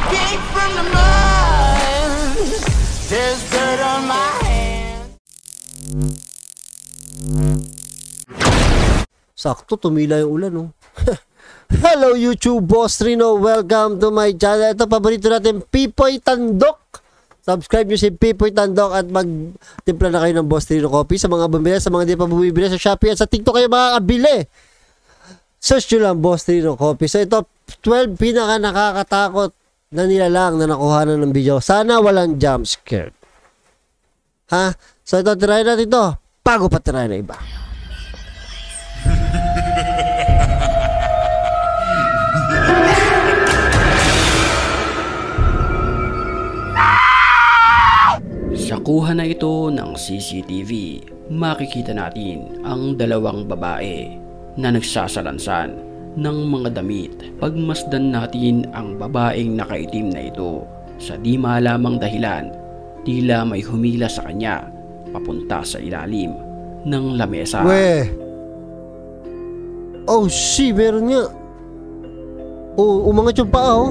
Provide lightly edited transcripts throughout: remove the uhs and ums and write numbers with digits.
came from the mud. There's dirt on my hands. Sakto, tumila yung ulan, no? Hello YouTube, Boss Rino. Welcome to my channel. Ito, paborito natin, Pipoy Tandok. Subscribe nyo si Pipoy Tandok at magtimpla na kayo ng Boss Rino Coffee sa mga bumili, sa mga di pa bumibili sa Shopee at sa TikTok kayo makakabili. Search nyo lang Boss Rino Coffee. So ito, 12 pinaka nakakatakot na nilalang na nakuhanan ng video. Sana walang jump scare. Ha? So ito, try natin ito. Bago pa try na iba. Sa kuha na ito ng CCTV, makikita natin ang dalawang babae na nagsasalansan ng mga damit. Pagmasdan natin ang babaeng nakaitim na ito sa di malamang dahilan, tila may humila sa kanya papunta sa ilalim ng lamesa. Weh! Oh, meron nga. Oh, umangat yung paa, oh.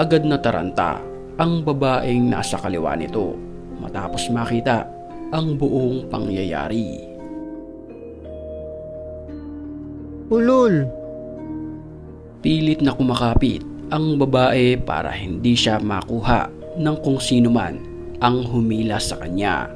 Agad na taranta ang babaeng nasa kaliwa nito matapos makita ang buong pangyayari. Ulol! Pilit na kumakapit ang babae para hindi siya makuha ng kung sino man ang humila sa kanya.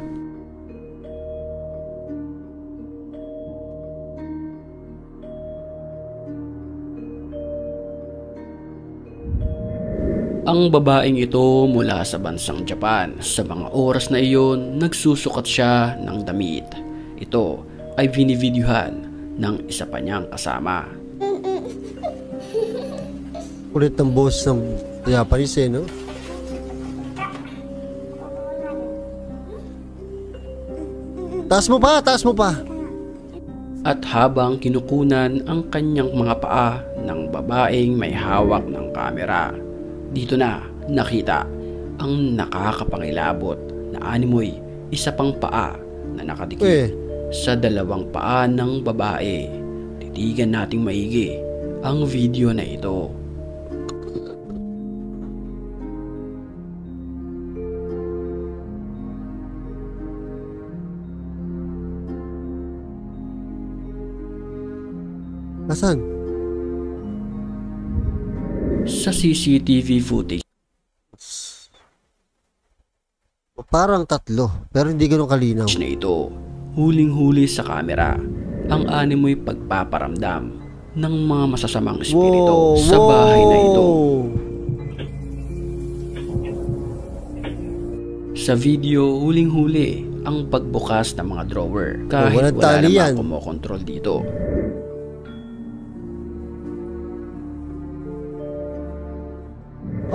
Ang babaeng ito mula sa bansang Japan. Sa mga oras na iyon, nagsusukat siya ng damit. Ito ay binivideohan ng isa pa niyang kasama. Kulit ng boss ng Japanese, no? Taas mo pa, taas mo pa. At habang kinukunan ang kanyang mga paa ng babaeng may hawak ng kamera, dito na nakita ang nakakapangilabot na animoy isa pang paa na nakadikit sa dalawang paa ng babae. Titigan nating maigi ang video na ito. Asan? Sa CCTV footage parang tatlo, pero hindi ganun kalinaw. Na ito, huling-huli sa kamera ang animoy pagpaparamdam ng mga masasamang espiritu sa bahay na ito. Sa video, huling-huli ang pagbukas ng mga drawer kahit wala namang kumokontrol dito.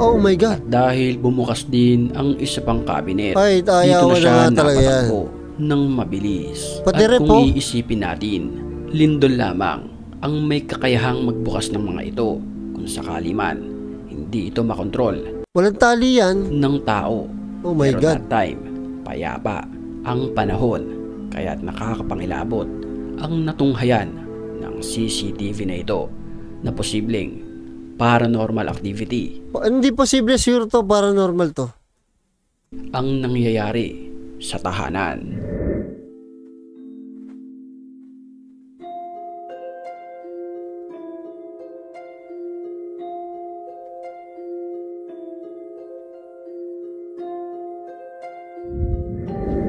Oh my God. At dahil bumukas din ang isa pang cabinet, ay, dito na siya napatakbo ng mabilis. Pati at kung po, iisipin natin, lindol lamang ang may kakayahang magbukas ng mga ito kung sakali man hindi ito makontrol. Walang tali yan ng tao. Oh my Pero God. that time, payapa ang panahon, kaya't nakakapangilabot ang natunghayan ng CCTV na ito na posibleng paranormal activity. Hindi posible, sure to, paranormal to. Ang nangyayari sa tahanan.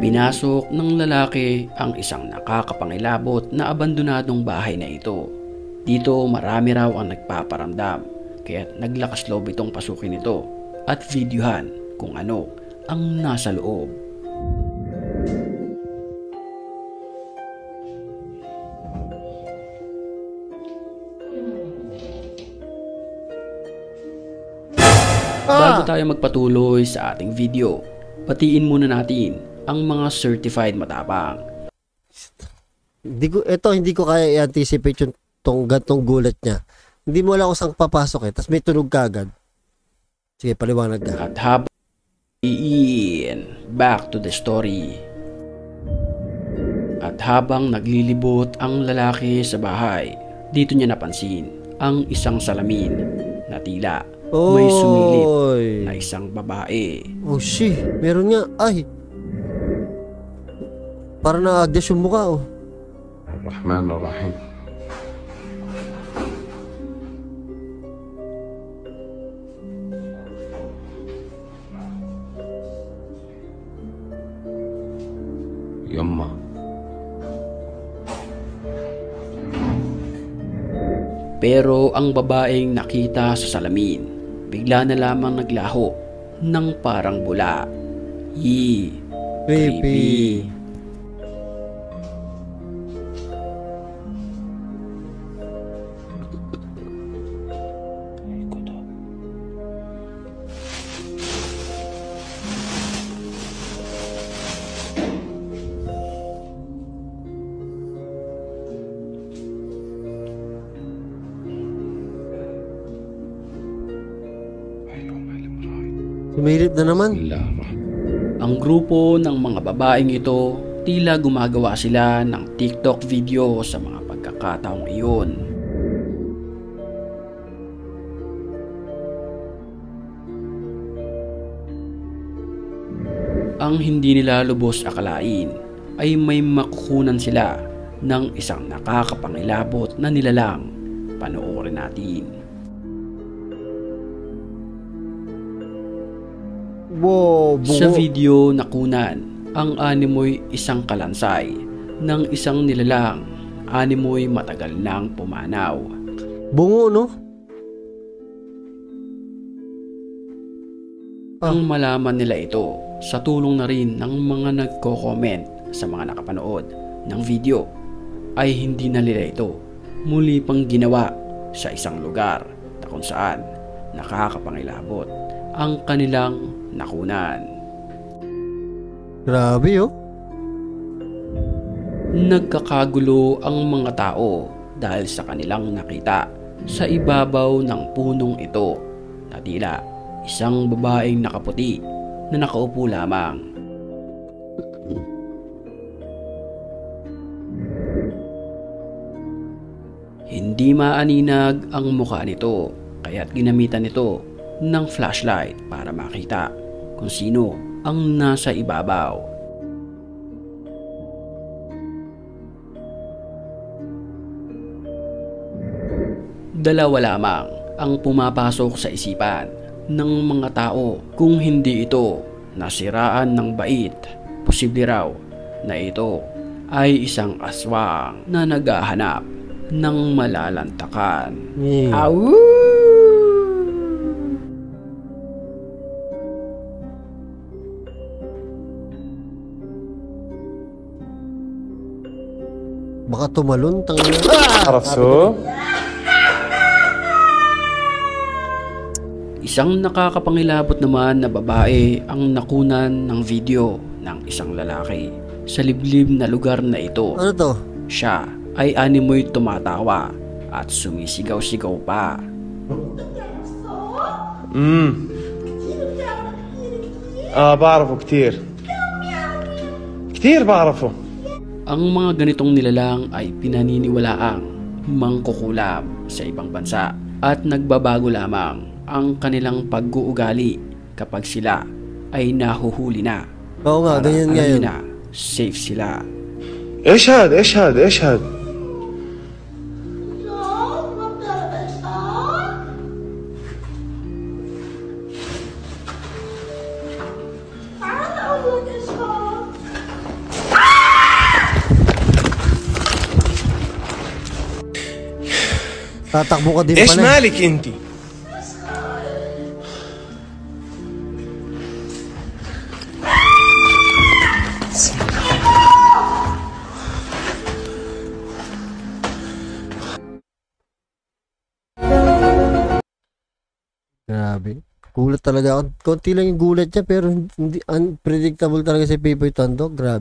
Pinasok ng lalaki ang isang nakakapangilabot na abandonadong bahay na ito. Dito marami raw ang nagpaparamdam, kaya't naglakas loob itong pasukin ito at videohan kung ano ang nasa loob. Bago tayo magpatuloy sa ating video, patiin muna natin ang mga certified matapang. Hindi ko kaya i-anticipate yung gantong gulat niya. Hindi mo alam kung saan papasok tapos may tunog kagad. Sige, paliwanag ka. At habang back to the story. At habang naglilibot ang lalaki sa bahay, dito niya napansin ang isang salamin na tila may sumilip Oy. na isang babae. Oh, shit. Meron nga. Ay. Parang naagdas yung mukha, oh. الرحمن الرحيم يما Pero ang babaeng nakita sa salamin, bigla na lamang naglaho ng parang bula. Creepy. Sumilip na naman. بسم الله الرحمن Ang grupo ng mga babaeng ito, tila gumagawa sila ng TikTok video sa mga pagkakataong iyon. Ang hindi nila lubos akalain ay may makukunan sila ng isang nakakapangilabot na nilalang. Panoorin natin. Wow, Sa bungo. video nakunan, ang animoy isang kalansay ng isang nilalang. Animoy matagal nang pumanaw. Bungo, no? Ang malaman nila ito sa tulong na rin ng mga nagko-comment sa mga nakapanood ng video ay hindi na nila ito muli pang ginawa sa isang lugar na kung saan nakakapangilabot ang kanilang nakunan. Grabe, oh. Nagkakagulo ang mga tao dahil sa kanilang nakita sa ibabaw ng punong ito na tila isang babaeng nakaputi na nakaupo lamang. Hindi maaninag ang mukha nito kaya't ginamitan nito ng flashlight para makita kung sino ang nasa ibabaw. Dalawa lamang ang pumapasok sa isipan ng mga tao kung hindi ito nasiraan ng bait. Posible raw na ito ay isang aswang na naghahanap ng malalantakan. Au! Baka tumalon, tangina. عرفتوا؟ Isang nakakapangilabot naman na babae ang nakunan ng video ng isang lalaki sa liblib na lugar na ito. Ano to? Siya ay animoy tumatawa at sumisigaw-sigaw pa. بعرفه كتير كتير بعرفه Ang mga ganitong nilalang ay pinaniniwalaang mangkukulam sa ibang bansa at nagbabago lamang ang kanilang pag-uugali kapag sila ay nahuhuli na. Oo nga, Para ganyan nga alam yun. na safe sila. ايش هاد ايش هاد ايش هاد Tatakbo ka din ايش pala. مالك انت Grabe. Gulat talaga ako. Konti lang yung gulat niya pero hindi unpredictable talaga si Pipoy Tandok. Grabe.